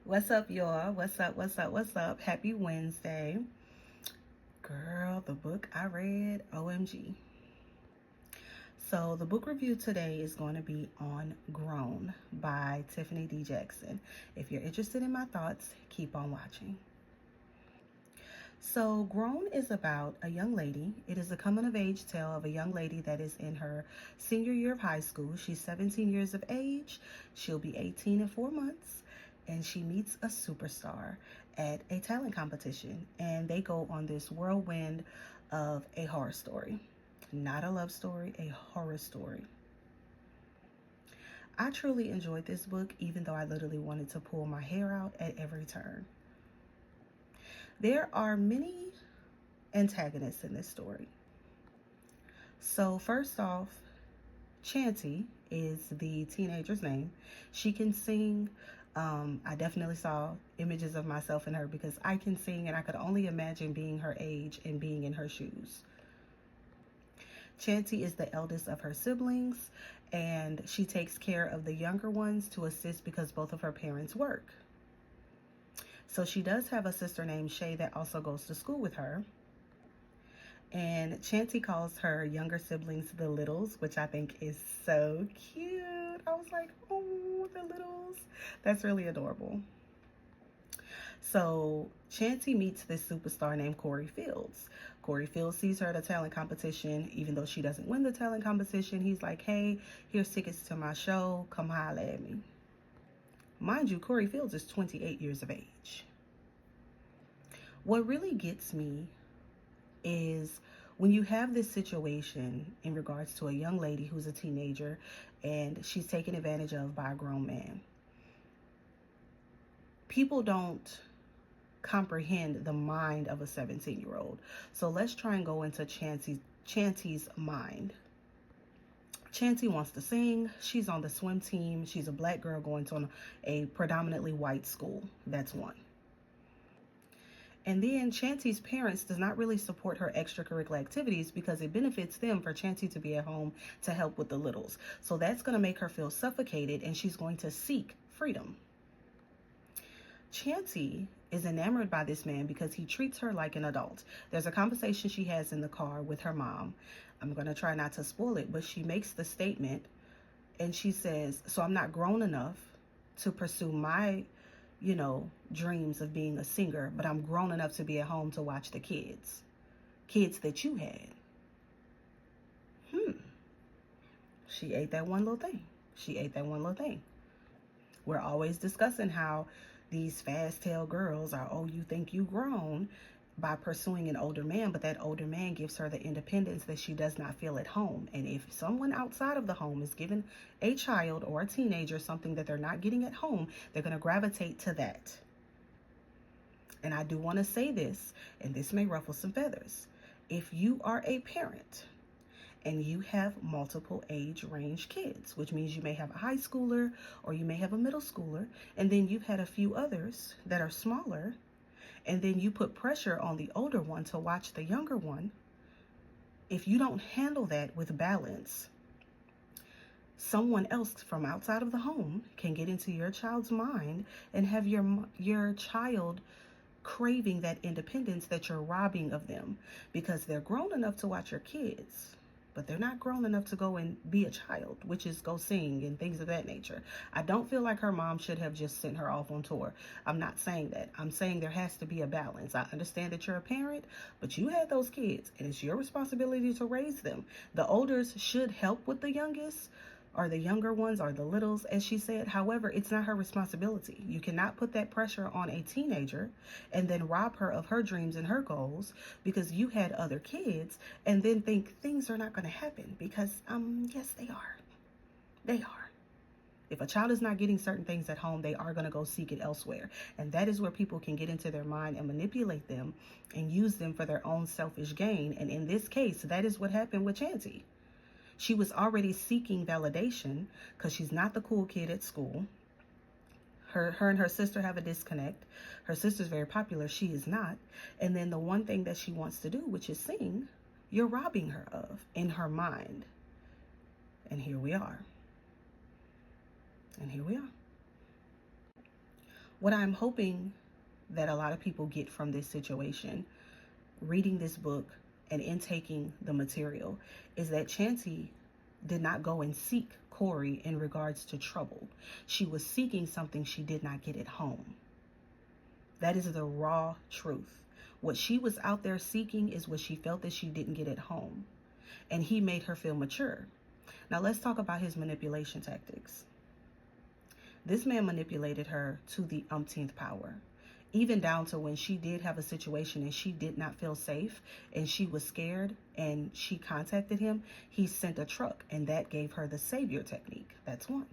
What's up, y'all? What's up? Happy Wednesday. Girl, the book I read, OMG. So, the book review today is going to be on Grown by Tiffany D. Jackson. If you're interested in my thoughts, keep on watching. So, Grown is about a young lady. It is a coming of age tale of a young lady that is in her senior year of high school. She's 17 years of age. She'll be 18 in 4 months. And she meets a superstar at a talent competition. And they go on this whirlwind of a horror story. Not a love story, a horror story. I truly enjoyed this book, even though I literally wanted to pull my hair out at every turn. There are many antagonists in this story. So first off, Chanty is the teenager's name. She can sing. I definitely saw images of myself in her because I can sing, and I could only imagine being her age and being in her shoes. Chanty is the eldest of her siblings, and she takes care of the younger ones to assist because both of her parents work. So she does have a sister named Shay that also goes to school with her. And Chanty calls her younger siblings the Littles, which I think is so cute. I was like, oh, the Littles. That's really adorable. So Chanty meets this superstar named Corey Fields. Corey Fields sees her at a talent competition. Even though she doesn't win the talent competition, he's like, hey, here's tickets to my show. Come holler at me. Mind you, Corey Fields is 28 years of age. What really gets me is when you have this situation in regards to a young lady who's a teenager and she's taken advantage of by a grown man. People don't comprehend the mind of a 17-year-old. So let's try and go into Chanty's mind. Chanty wants to sing. She's on the swim team. She's a black girl going to a predominantly white school. That's one. And then Chanty's parents does not really support her extracurricular activities because it benefits them for Chanty to be at home to help with the littles. So that's going to make her feel suffocated, and she's going to seek freedom. Chanty is enamored by this man because he treats her like an adult. There's a conversation she has in the car with her mom. I'm going to try not to spoil it, but she makes the statement and she says, so I'm not grown enough to pursue my, dreams of being a singer, but I'm grown enough to be at home to watch the kids that you had. She ate that one little thing. We're always discussing how these fast-tailed girls are, oh, you think you grown by pursuing an older man, but that older man gives her the independence that she does not feel at home. And if someone outside of the home is giving a child or a teenager something that they're not getting at home, they're going to gravitate to that. And I do want to say this, and this may ruffle some feathers. If you are a parent and you have multiple age range kids, which means you may have a high schooler or you may have a middle schooler, and then you've had a few others that are smaller, and then you put pressure on the older one to watch the younger one, if you don't handle that with balance, someone else from outside of the home can get into your child's mind and have your child craving that independence that you're robbing of them, because they're grown enough to watch your kids, but they're not grown enough to go and be a child, which is go sing and things of that nature. I don't feel like her mom should have just sent her off on tour. I'm not saying that. I'm saying there has to be a balance. I understand that you're a parent, but you had those kids, and it's your responsibility to raise them. The olders should help with the youngest, or the younger ones, or the littles, as she said. However, it's not her responsibility. You cannot put that pressure on a teenager and then rob her of her dreams and her goals because you had other kids and then think things are not going to happen, because yes, they are. They are. If a child is not getting certain things at home, they are going to go seek it elsewhere. And that is where people can get into their mind and manipulate them and use them for their own selfish gain. And in this case, that is what happened with Chanty. She was already seeking validation because she's not the cool kid at school. Her and her sister have a disconnect. Her sister's very popular. She is not. And then the one thing that she wants to do, which is sing, you're robbing her of in her mind. And here we are. What I'm hoping that a lot of people get from this situation, reading this book and intaking the material, is that Chancy did not go and seek Corey in regards to trouble. She was seeking something she did not get at home. That is the raw truth. What she was out there seeking is what she felt that she didn't get at home. And he made her feel mature. Now let's talk about his manipulation tactics. This man manipulated her to the umpteenth power. Even down to when she did have a situation and she did not feel safe and she was scared and she contacted him, he sent a truck, and that gave her the savior technique. That's one.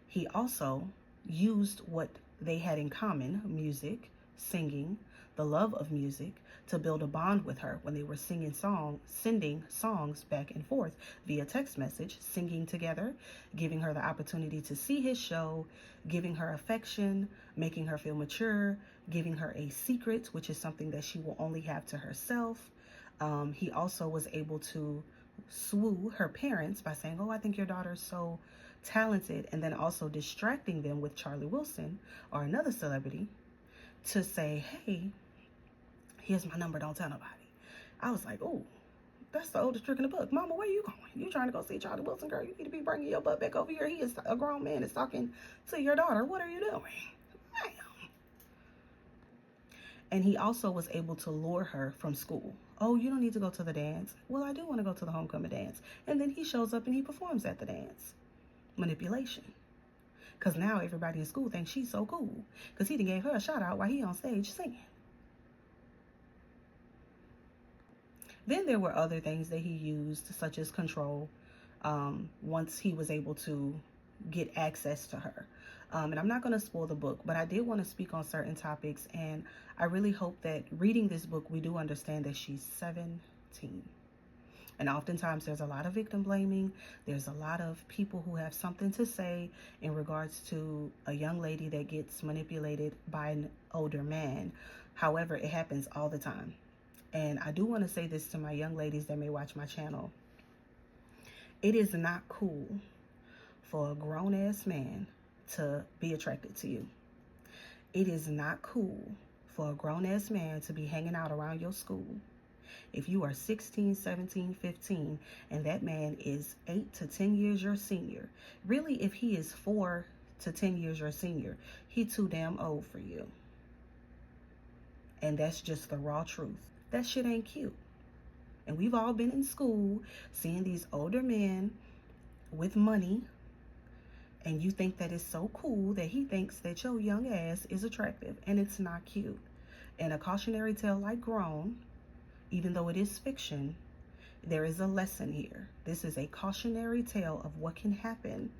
He also used what they had in common, music, singing, the love of music, to build a bond with her when they were sending songs back and forth via text message, singing together, giving her the opportunity to see his show, giving her affection, making her feel mature, giving her a secret, which is something that she will only have to herself. He also was able to swoo her parents by saying, "Oh, I think your daughter's so talented," and then also distracting them with Charlie Wilson or another celebrity to say, "Hey, here's my number, don't tell nobody." I was like, "Oh, that's the oldest trick in the book. Mama, where you going? You trying to go see Charlie Wilson, girl? You need to be bringing your butt back over here. He is a grown man is talking to your daughter. What are you doing?" Damn. And he also was able to lure her from school. "Oh, you don't need to go to the dance." "Well, I do want to go to the homecoming dance." And then he shows up and he performs at the dance. Manipulation. Because now everybody in school thinks she's so cool. Because he done gave her a shout out while he on stage singing. Then there were other things that he used, such as control, once he was able to get access to her. And I'm not going to spoil the book, but I did want to speak on certain topics. And I really hope that reading this book, we do understand that she's 17. And oftentimes there's a lot of victim blaming. There's a lot of people who have something to say in regards to a young lady that gets manipulated by an older man. However, it happens all the time. And I do want to say this to my young ladies that may watch my channel. It is not cool for a grown-ass man to be attracted to you. It is not cool for a grown-ass man to be hanging out around your school. If you are 16, 17, 15, and that man is 8 to 10 years your senior, really if he is 4 to 10 years your senior, he too damn old for you. And that's just the raw truth. That shit ain't cute. And we've all been in school seeing these older men with money, and you think that it's so cool that he thinks that your young ass is attractive, and it's not cute. And a cautionary tale like Grown, even though it is fiction, there is a lesson here. This is a cautionary tale of what can happen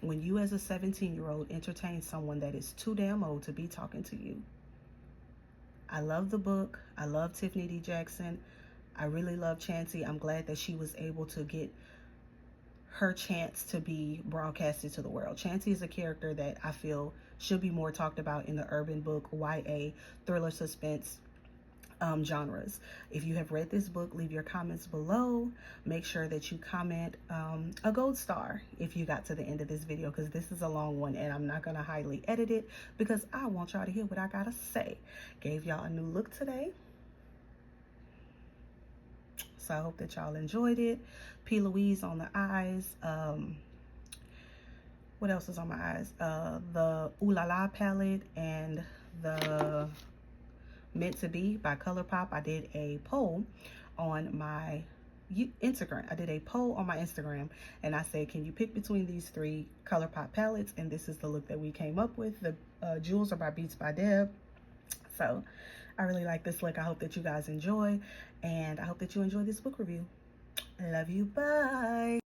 when you as a 17-year-old entertain someone that is too damn old to be talking to you. I love the book. I love Tiffany D. Jackson. I really love Chancy. I'm glad that she was able to get her chance to be broadcasted to the world. Chancy is a character that I feel should be more talked about in the urban book, YA, thriller, suspense genres. If you have read this book, leave your comments below. Make sure that you comment a gold star if you got to the end of this video, because this is a long one and I'm not going to highly edit it because I want y'all to hear what I gotta say. Gave y'all a new look today, so I hope that y'all enjoyed it. P. Louise on the eyes. What else is on my eyes? The Ooh La La palette and the Meant to Be by ColourPop. I did a poll on my Instagram. I did a poll on my Instagram and I said, can you pick between these 3 ColourPop palettes? And this is the look that we came up with. The jewels are by Beats by Deb. So I really like this look. I hope that you guys enjoy, and I hope that you enjoy this book review. I love you. Bye.